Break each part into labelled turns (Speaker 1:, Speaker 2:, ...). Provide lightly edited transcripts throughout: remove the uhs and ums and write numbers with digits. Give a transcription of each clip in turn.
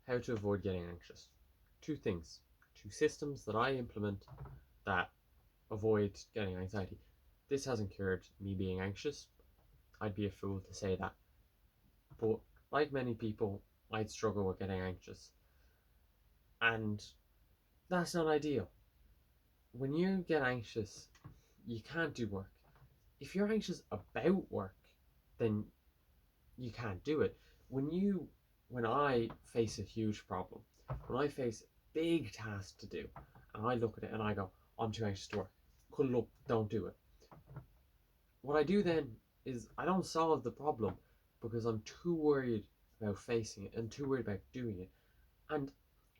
Speaker 1: how to avoid getting anxious. Two things, two systems that I implement that avoid getting anxiety. This hasn't cured me being anxious. I'd be a fool to say that. But like many people, I'd struggle with getting anxious. And that's not ideal. When you get anxious, you can't do work. If you're anxious about work, then you can't do it. When I face a huge problem, when I face a big task to do, and I look at it and I go, I'm too anxious to work. Cuddle up, don't do it. What I do then is I don't solve the problem because I'm too worried about facing it and too worried about doing it. And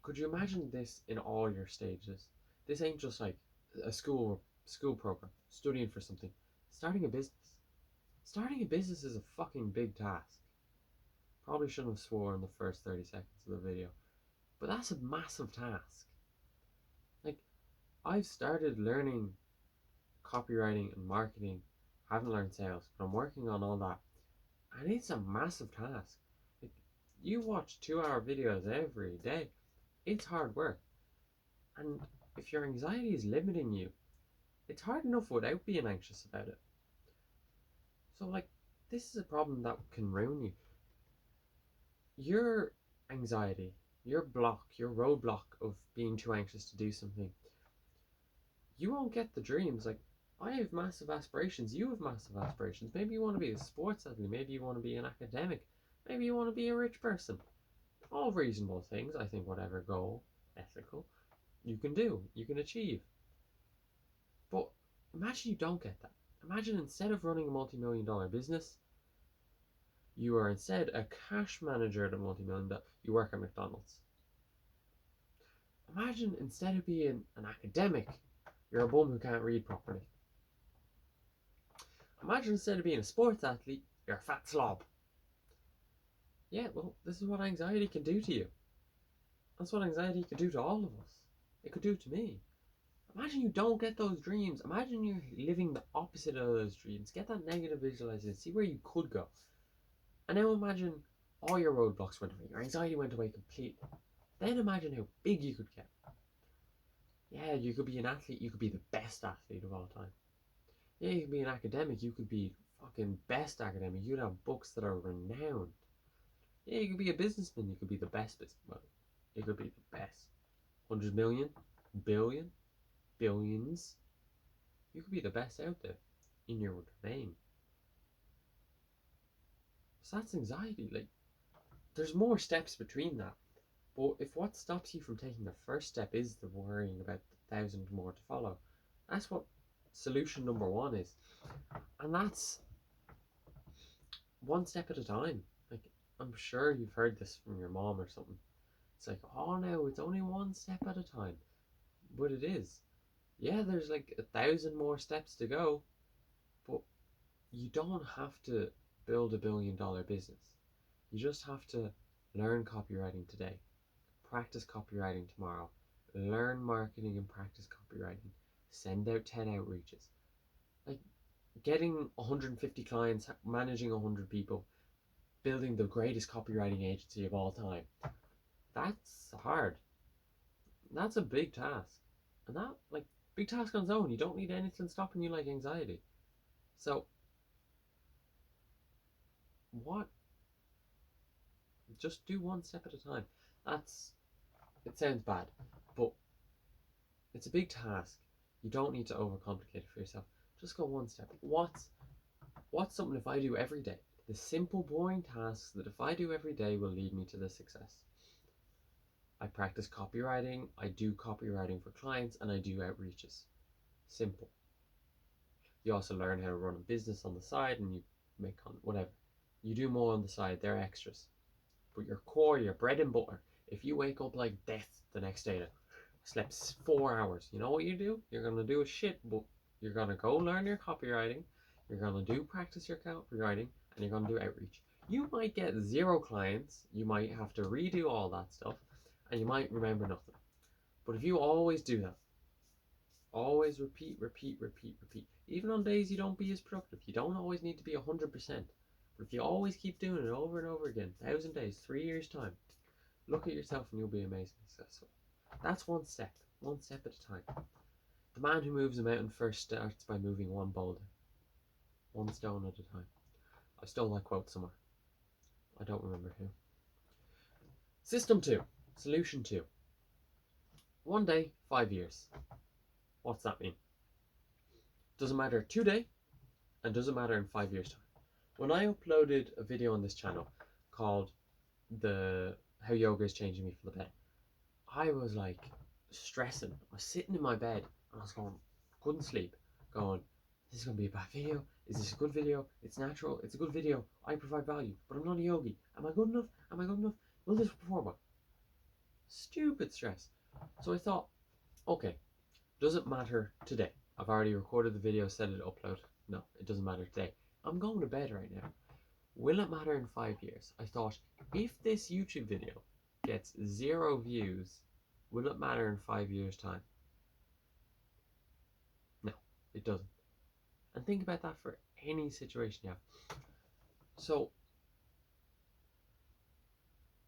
Speaker 1: could you imagine this in all your stages? This ain't just like a school program, studying for something. Starting a business. Starting a business is a fucking big task. Probably shouldn't have swore in the first 30 seconds of the video. But that's a massive task. Like, I've started learning copywriting and marketing. I haven't learned sales, but I'm working on all that. And it's a massive task. Like, you watch 2 hour videos every day. It's hard work. And if your anxiety is limiting you, it's hard enough without being anxious about it. So, like, this is a problem that can ruin you. Your anxiety, your block, your roadblock of being too anxious to do something, you won't get the dreams. Like, I have massive aspirations, you have massive aspirations. Maybe you want to be a sports athlete, maybe you want to be an academic, maybe you want to be a rich person. All reasonable things, I think, whatever goal, ethical, you can do, you can achieve. But imagine you don't get that. Imagine instead of running a multi-million-dollar business, you are instead a cash manager at a multi-million dollar, you work at McDonald's. Imagine instead of being an academic, you're a bum who can't read properly. Imagine instead of being a sports athlete, you're a fat slob. Yeah, well, this is what anxiety can do to you. That's what anxiety can do to all of us. It could do to me. Imagine you don't get those dreams. Imagine you're living the opposite of those dreams. Get that negative visualization. See where you could go. And now imagine all your roadblocks went away. Your anxiety went away completely. Then imagine how big you could get. Yeah, you could be an athlete. You could be the best athlete of all time. Yeah, you could be an academic. You could be fucking best academic. You'd have books that are renowned. Yeah, you could be a businessman. You could be the best businessman. Well, you could be the best. 100 million, billion, billions. You could be the best out there in your domain. So that's anxiety. Like, there's more steps between that. But if what stops you from taking the first step is the worrying about the 1,000 more to follow, that's what solution number one is. And that's one step at a time. Like, I'm sure you've heard this from your mom or something. It's like, oh no, it's only one step at a time. But it is. Yeah, there's like 1,000 more steps to go, but you don't have to build a $1 billion business. You just have to learn copywriting today, practice copywriting tomorrow, learn marketing and practice copywriting, send out 10 outreaches. Like, getting 150 clients, managing 100 people, building the greatest copywriting agency of all time. That's hard. That's a big task. And that, like, big task on its own. You don't need anything stopping you like anxiety. So, what? Just do one step at a time. It sounds bad, but it's a big task. You don't need to overcomplicate it for yourself. Just go one step. What's something if I do every day? The simple, boring tasks that if I do every day will lead me to the success. I practice copywriting, I do copywriting for clients, and I do outreaches. Simple. You also learn how to run a business on the side and you make content, whatever. You do more on the side, they're extras. But your core, your bread and butter, if you wake up like death the next day, slept 4 hours, you know what you do? You're going to do a shit, but you're going to go learn your copywriting, you're going to do practice your copywriting, and you're going to do outreach. You might get 0 clients, you might have to redo all that stuff, and you might remember nothing. But if you always do that, always repeat, repeat, repeat, repeat. Even on days you don't be as productive, you don't always need to be 100%. But if you always keep doing it over and over again, 1,000 days, 3 years time, Look at yourself and you'll be amazingly successful. That's one step at a time. The man who moves a mountain first starts by moving one boulder, one stone at a time. I stole that quote somewhere. I don't remember who. System 2. Solution 2. One day, 5 years. What's that mean? Doesn't matter today, and doesn't matter in 5 years' time. When I uploaded a video on this channel called How Yoga is Changing Me for the Better, I was like stressing. I was sitting in my bed and I was going, couldn't sleep, going, this is going to be a bad video. Is this a good video? It's natural. It's a good video. I provide value, but I'm not a yogi. Am I good enough? Am I good enough? Will this perform well? Stupid stress. So I thought, okay, does it matter today? I've already recorded the video, set it upload. No, it doesn't matter today. I'm going to bed right now. Will it matter in 5 years? I thought, if this YouTube video gets 0 views, will it matter in 5 years' time? No, it doesn't. And think about that for any situation you have. So,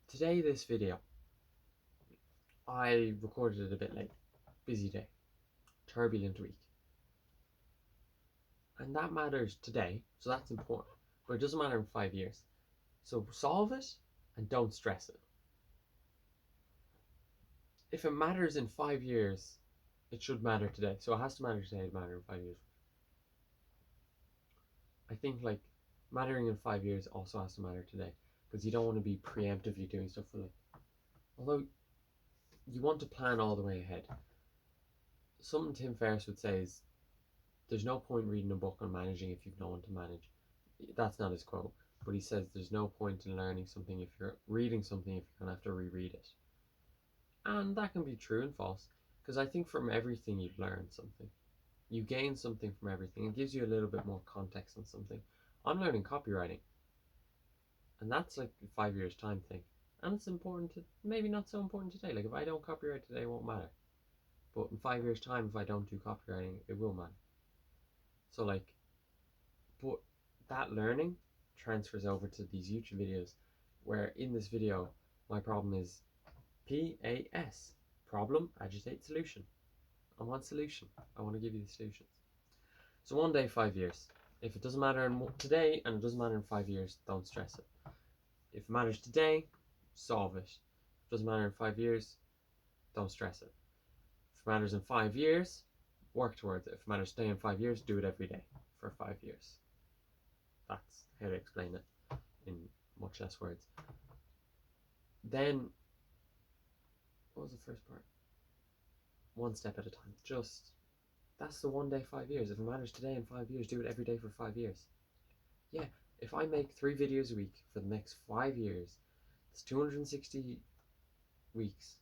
Speaker 1: today, this video, I recorded it a bit late. Busy day. Turbulent week. And that matters today, so that's important. But it doesn't matter in 5 years. So solve it and don't stress it. If it matters in 5 years, it should matter today. So it has to matter today to matter in 5 years. I think like mattering in 5 years also has to matter today, because you don't want to be preemptively doing stuff for although you want to plan all the way ahead. Something Tim Ferriss would say is, there's no point reading a book on managing if you've no one to manage. That's not his quote, but he says there's no point in learning something if you're reading something if you're going to have to reread it. And that can be true and false, because I think from everything you've learned something. You gain something from everything. It gives you a little bit more context on something. I'm learning copywriting, and that's like a 5 years time thing. And it's important to, maybe not so important today. Like if I don't copyright today, it won't matter. But in 5 years time, if I don't do copywriting, it will matter. So like, but that learning transfers over to these YouTube videos, where in this video, my problem is PAS. Problem, agitate, solution. I want solution. I want to give you the solutions. So one day, 5 years. If it doesn't matter today and it doesn't matter in 5 years, don't stress it. If it matters today, solve it. If it doesn't matter in 5 years, don't stress it. If it matters in 5 years, work towards it. If it matters today and 5 years, do it every day for 5 years. That's how to explain it in much less words. Then, what was the first part? One step at a time. Just, that's the one day, 5 years. If it matters today and 5 years, do it every day for 5 years. Yeah, if I make 3 videos a week for the next 5 years, it's 260 weeks.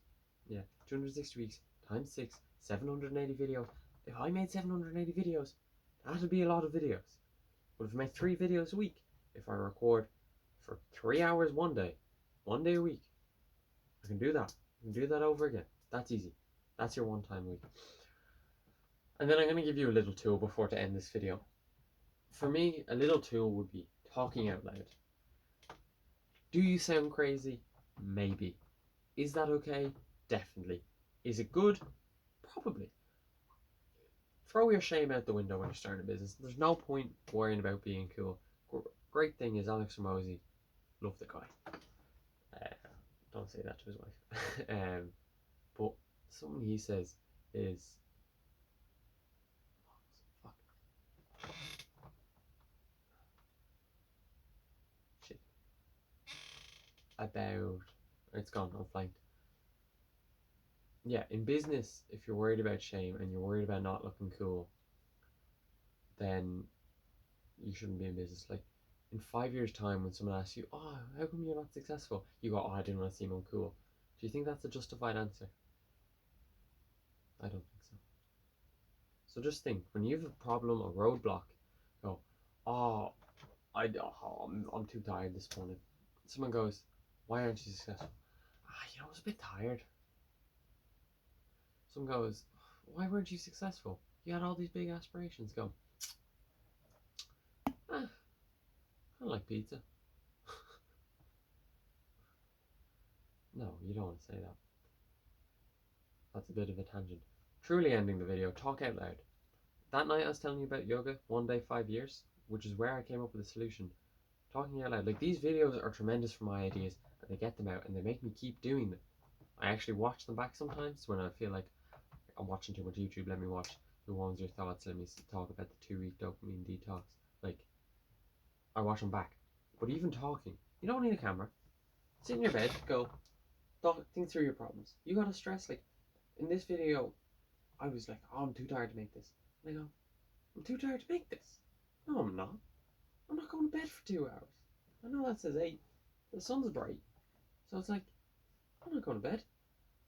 Speaker 1: Yeah, 260 weeks times 6, 780 videos. If I made 780 videos, that'd be a lot of videos. But if I make 3 videos a week, if I record for 3 hours one day a week, I can do that. I can do that over again. That's easy. That's your one time a week. And then I'm going to give you a little tool before to end this video. For me, a little tool would be talking out loud. Do you sound crazy? Maybe. Is that okay? Definitely. Is it good? Probably. Throw your shame out the window when you're starting a business. There's no point worrying about being cool. Great thing is Alex Hormozi, love the guy. Don't say that to his wife. But something he says is, about, it's gone, I'm flanked. Yeah, in business, if you're worried about shame and you're worried about not looking cool, then you shouldn't be in business. Like, in 5 years' time, when someone asks you, oh, how come you're not successful? You go, oh, I didn't want to seem uncool. Do you think that's a justified answer? I don't think so. So just think, when you have a problem, a roadblock, go, oh, I'm too tired this morning. Someone goes, why aren't you successful? I was a bit tired. Someone goes, why weren't you successful? You had all these big aspirations. Go, I like pizza. No, you don't want to say that. That's a bit of a tangent. Truly ending the video, talk out loud. That night I was telling you about yoga, 1 day, 5 years, which is where I came up with a solution. Talking out loud. Like, these videos are tremendous for my ideas, and they get them out, and they make me keep doing them. I actually watch them back sometimes when I feel like I'm watching too much YouTube. Let me watch Who Owns Your Thoughts. Let me talk about the 2 week dopamine detox. Like, I watch them back. But even talking, you don't need a camera. Sit in your bed, go, think through your problems. You gotta stress. Like, in this video, I was like, oh, I'm too tired to make this. And I go, I'm too tired to make this. No, I'm not. I'm not going to bed for 2 hours. I know that says 8. The sun's bright. So it's like, I'm not going to bed.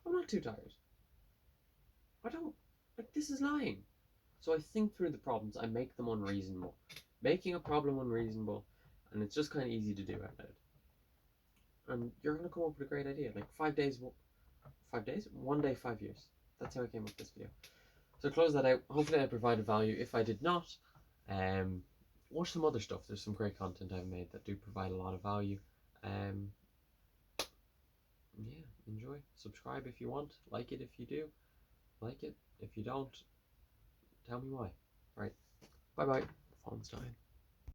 Speaker 1: I'm not too tired. I don't. Like, this is lying. So I think through the problems. I make them unreasonable. Making a problem unreasonable. And it's just kind of easy to do out loud. And you're going to come up with a great idea. Like 5 days. 5 days? 1 day, 5 years. That's how I came up with this video. So close that out. Hopefully I provided value. If I did not, watch some other stuff. There's some great content I've made that do provide a lot of value. Yeah, enjoy. Subscribe if you want. Like it if you do. Like it. If you don't, tell me why. Right. Bye bye. Phone's dying.